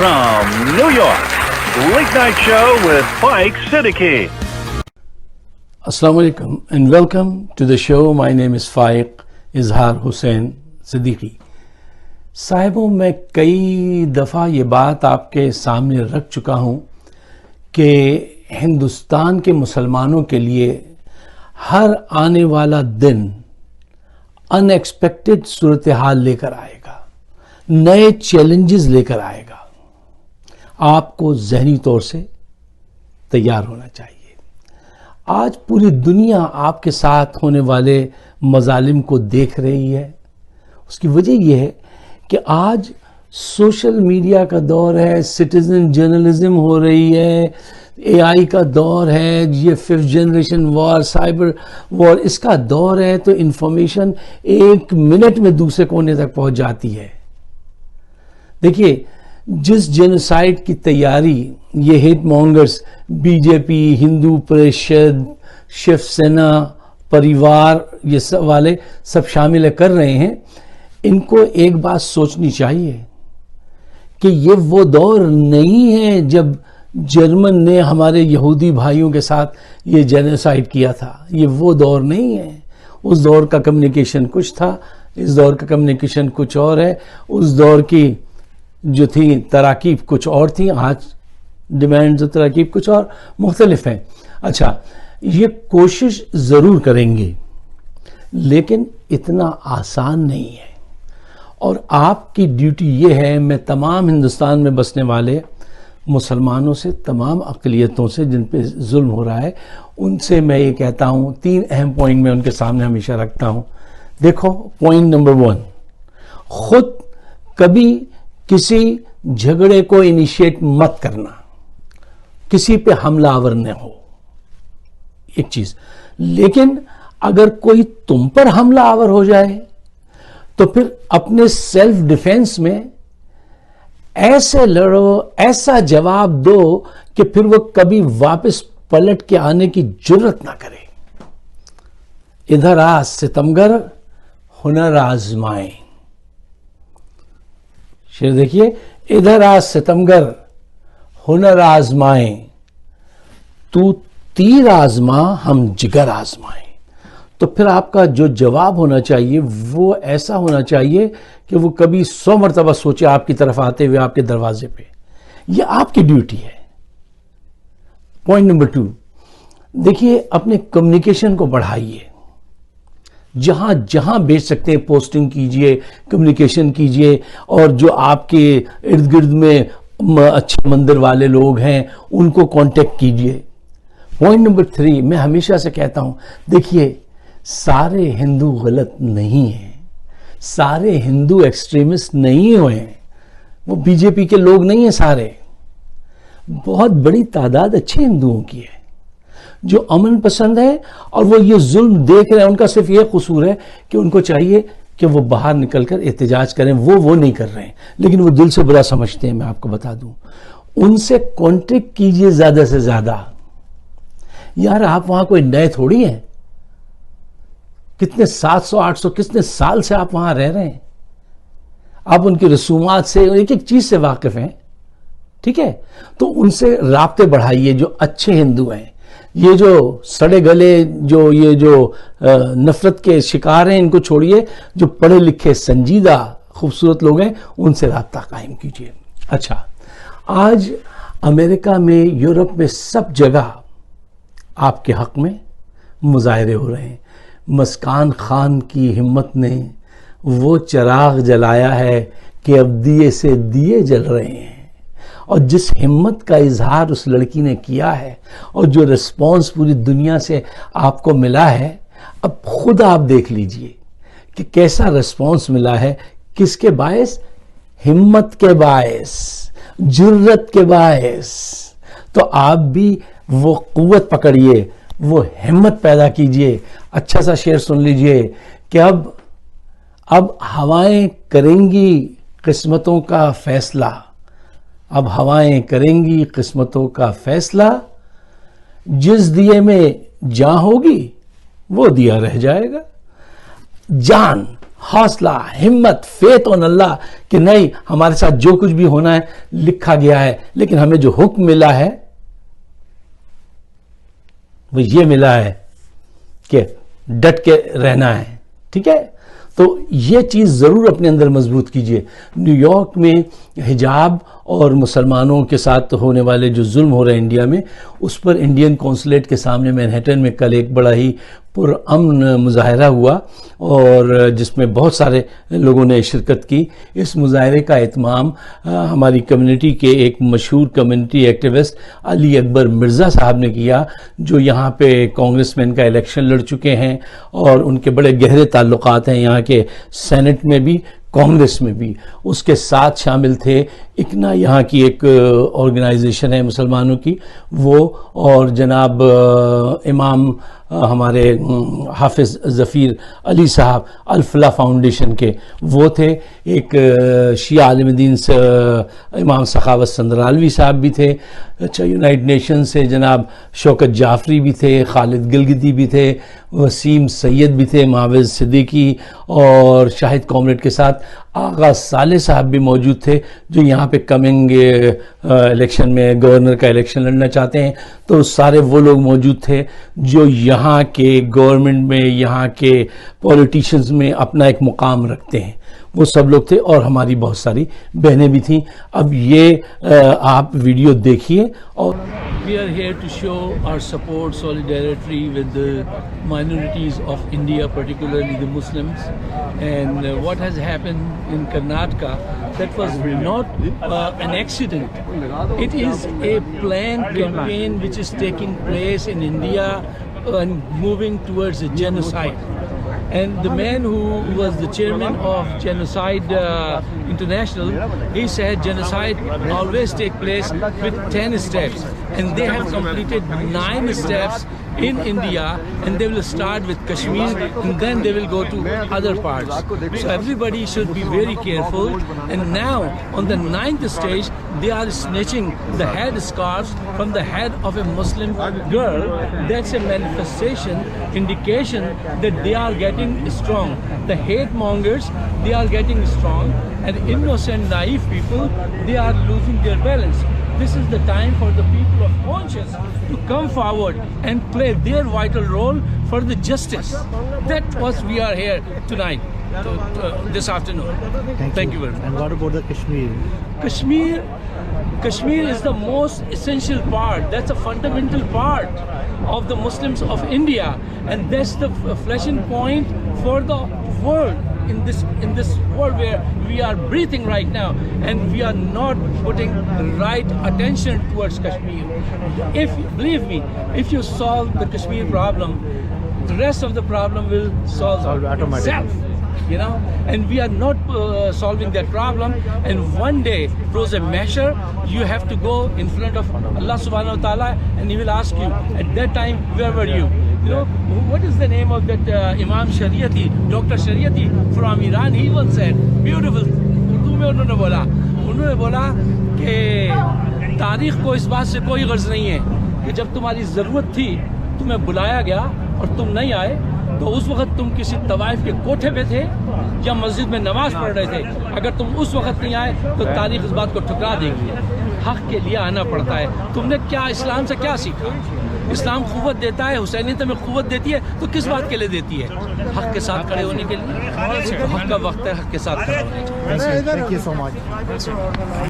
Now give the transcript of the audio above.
from New York, Late Night Show with Faiq Siddiqi. Assalamu alaikum and welcome to the show. My name is Faiq اظہار حسین صدیقی. صاحبوں میں کئی دفعہ یہ بات آپ کے سامنے رکھ چکا ہوں کہ ہندوستان کے مسلمانوں کے لیے ہر آنے والا دن ان ایکسپیکٹڈ صورتحال لے کر آئے گا، نئے چیلنجز لے کر آئے گا. آپ کو ذہنی طور سے تیار ہونا چاہیے. آج پوری دنیا آپ کے ساتھ ہونے والے مظالم کو دیکھ رہی ہے. اس کی وجہ یہ ہے کہ آج سوشل میڈیا کا دور ہے، سٹیزن جرنلزم ہو رہی ہے، اے آئی کا دور ہے، یہ 5th جنریشن وار، سائبر وار، اس کا دور ہے. تو انفارمیشن 1 منٹ میں دوسرے کونے تک پہنچ جاتی ہے. دیکھیے، جس جینوسائیڈ کی تیاری یہ ہیٹ مونگرز، بی جے پی، ہندو پریشد، شیو سینا پریوار، یہ سب والے سب شامل کر رہے ہیں، ان کو ایک بات سوچنی چاہیے کہ یہ وہ دور نہیں ہے جب جرمن نے ہمارے یہودی بھائیوں کے ساتھ یہ جینوسائیڈ کیا تھا. یہ وہ دور نہیں ہے. اس دور کا کمیونیکیشن کچھ تھا، اس دور کا کمیونیکیشن کچھ اور ہے. اس دور کی جو تھی تراکیب کچھ اور تھیں، آج ڈیمانڈز و تراکیب کچھ اور مختلف ہیں. اچھا، یہ کوشش ضرور کریں گے لیکن اتنا آسان نہیں ہے. اور آپ کی ڈیوٹی یہ ہے، میں تمام ہندوستان میں بسنے والے مسلمانوں سے، تمام اقلیتوں سے جن پہ ظلم ہو رہا ہے، ان سے میں یہ کہتا ہوں، 3 اہم پوائنٹ میں ان کے سامنے ہمیشہ رکھتا ہوں. دیکھو، پوائنٹ نمبر 1، خود کبھی کسی جھگڑے کو انیشیٹ مت کرنا، کسی پہ حملہ آور نہ ہو، ایک چیز. لیکن اگر کوئی تم پر حملہ آور ہو جائے تو پھر اپنے سیلف ڈیفینس میں ایسے لڑو، ایسا جواب دو کہ پھر وہ کبھی واپس پلٹ کے آنے کی جرت نہ کرے. ادھر آ ستمگر ہنر آزمائیں. شعر دیکھیے، ادھر آ ستمگر ہنر آزمائیں، تو تیر آزما ہم جگر آزمائیں. تو پھر آپ کا جو جواب ہونا چاہیے وہ ایسا ہونا چاہیے کہ وہ کبھی 100 مرتبہ سوچے آپ کی طرف آتے ہوئے آپ کے دروازے پہ. یہ آپ کی ڈیوٹی ہے. پوائنٹ نمبر 2، دیکھیے، اپنے کمیونیکیشن کو بڑھائیے. جہاں جہاں بیچ سکتے ہیں پوسٹنگ کیجئے، کمیونیکیشن کیجئے، اور جو آپ کے ارد گرد میں اچھے مندر والے لوگ ہیں ان کو کانٹیکٹ کیجئے. پوائنٹ نمبر 3، میں ہمیشہ سے کہتا ہوں، دیکھیے، سارے ہندو غلط نہیں ہیں، سارے ہندو ایکسٹریمسٹ نہیں ہوئے ہیں، وہ بی جے پی کے لوگ نہیں ہیں سارے. بہت بڑی تعداد اچھے ہندوؤں کی ہے جو امن پسند ہے، اور وہ یہ ظلم دیکھ رہے ہیں. ان کا صرف یہ قصور ہے کہ ان کو چاہیے کہ وہ باہر نکل کر احتجاج کریں. وہ نہیں کر رہے ہیں، لیکن وہ دل سے برا سمجھتے ہیں. میں آپ کو بتا دوں، ان سے کانٹیکٹ کیجئے زیادہ سے زیادہ. یار، آپ وہاں کوئی نئے تھوڑی ہیں. کتنے 700-800 کتنے سال سے آپ وہاں رہ رہے ہیں. آپ ان کی رسومات سے، ایک ایک چیز سے واقف ہیں. ٹھیک ہے؟ تو ان سے رابطے بڑھائیے جو اچھے ہندو ہیں. یہ جو سڑے گلے، جو نفرت کے شکار ہیں، ان کو چھوڑیے. جو پڑھے لکھے سنجیدہ خوبصورت لوگ ہیں ان سے رابطہ قائم کیجیے. اچھا، آج امریکہ میں، یورپ میں، سب جگہ آپ کے حق میں مظاہرے ہو رہے ہیں. مسکان خان کی ہمت نے وہ چراغ جلایا ہے کہ اب دیے سے دیے جل رہے ہیں. اور جس ہمت کا اظہار اس لڑکی نے کیا ہے، اور جو رسپانس پوری دنیا سے آپ کو ملا ہے، اب خود آپ دیکھ لیجئے کہ کیسا رسپانس ملا ہے. کس کے باعث؟ ہمت کے باعث، جرت کے باعث. تو آپ بھی وہ قوت پکڑیے، وہ ہمت پیدا کیجئے. اچھا سا شعر سن لیجئے کہ اب ہوائیں کریں گی قسمتوں کا فیصلہ. اب ہوائیں کریں گی قسمتوں کا فیصلہ. جس دیے میں جان ہوگی وہ دیا رہ جائے گا. جان، حوصلہ, ہمت, فیتھ آن اللہ کہ نہیں ہمارے ساتھ جو کچھ بھی ہونا ہے لکھا گیا ہے, لیکن ہمیں جو حکم ملا ہے وہ یہ ملا ہے کہ ڈٹ کے رہنا ہے. ٹھیک ہے, تو یہ چیز ضرور اپنے اندر مضبوط کیجئے. نیو یارک میں حجاب اور مسلمانوں کے ساتھ ہونے والے جو ظلم ہو رہے ہیں انڈیا میں, اس پر انڈین قونصلیٹ کے سامنے مینہٹن میں کل ایک بڑا ہی پرامن مظاہرہ ہوا اور جس میں بہت سارے لوگوں نے شرکت کی. اس مظاہرے کا اہتمام ہماری کمیونٹی کے ایک مشہور کمیونٹی ایکٹیوسٹ علی اکبر مرزا صاحب نے کیا, جو یہاں پہ کانگریس مین کا الیکشن لڑ چکے ہیں اور ان کے بڑے گہرے تعلقات ہیں یہاں کے سینٹ میں بھی کانگریس میں بھی. اس کے ساتھ شامل تھے اکنا یہاں کی ایک آرگنائزیشن ہے مسلمانوں کی, وہ اور جناب امام ہمارے حافظ ظفیر علی صاحب الفلاح فاؤنڈیشن کے وہ تھے, ایک شیعہ عالم دین سے امام سخاوت سندرالوی صاحب بھی تھے, اچھا یونائٹڈ نیشن سے جناب شوکت جعفری بھی تھے, خالد گلگتی بھی تھے, وسیم سید بھی تھے, معاوض صدیقی اور شاہد کامریڈ کے ساتھ آغا صالح صاحب بھی موجود تھے, جو یہاں پہ کمنگ الیکشن میں گورنر کا الیکشن لڑنا چاہتے ہیں. تو سارے وہ لوگ موجود تھے جو یہاں کے گورنمنٹ میں, یہاں کے پولیٹیشنز میں اپنا ایک مقام رکھتے ہیں, وہ سب لوگ تھے اور ہماری بہت ساری بہنیں بھی تھیں. اب یہ آپ ویڈیو دیکھیے. اور We are here to show our support, solidarity with the minorities of India, particularly the Muslims. And what has happened in Karnataka, that was not an accident. It is a planned campaign which is taking place in India and moving towards a genocide. And the man who was the chairman of Genocide International, he said genocide always take place with 10 steps. And they have completed 9 steps in India, and they will start with Kashmir and then they will go to other parts. So everybody should be very careful. And now on the 9th stage, they are snatching the head scarves from the head of a Muslim girl. That's a manifestation, indication that they are getting strong. The hate mongers, they are getting strong, and innocent, naive people, they are losing their balance. This is the time for the people of conscience to come forward and play their vital role for the justice. That was we are here tonight, this afternoon. Thank you very much. And what about the Kashmir? Kashmir is the most essential part. That's a fundamental part of the Muslims of India, and that's the flashing point for the world. In this world where we are breathing right now, and we are not putting right attention towards Kashmir. If, believe me, if you solve the Kashmir problem, the rest of the problem will solve itself. You know, and we are not solving that problem, and one day throws a measure, you have to go in front of Allah subhanahu wa ta'ala, and he will ask you at that time, where were you? You know, what is the name of that Imam Shariati, Dr. Shariati from Iran? He once said, beautiful, Urdu میں انہوں نے بولا کہ تاریخ کو اس بات سے کوئی غرض نہیں ہے کہ جب تمہاری ضرورت تھی تمہیں بلایا گیا اور تم نہیں آئے, تو اس وقت تم کسی طوائف کے کوٹھے پہ تھے یا مسجد میں نماز پڑھ رہے تھے. اگر تم اس وقت نہیں آئے تو تاریخ اس بات کو ٹھکرا دے گی. حق کے لیے آنا پڑتا ہے. تم نے کیا اسلام سے کیا سیکھا؟ اسلام قوت دیتا ہے, حسینیت میں قوت دیتی ہے, تو کس بات کے لیے دیتی ہے؟ حق کے ساتھ کھڑے ہونے کے لیے. حق کا وقت ہے حق کے ساتھ کھڑے ہونے کے لیے. Thank you so much.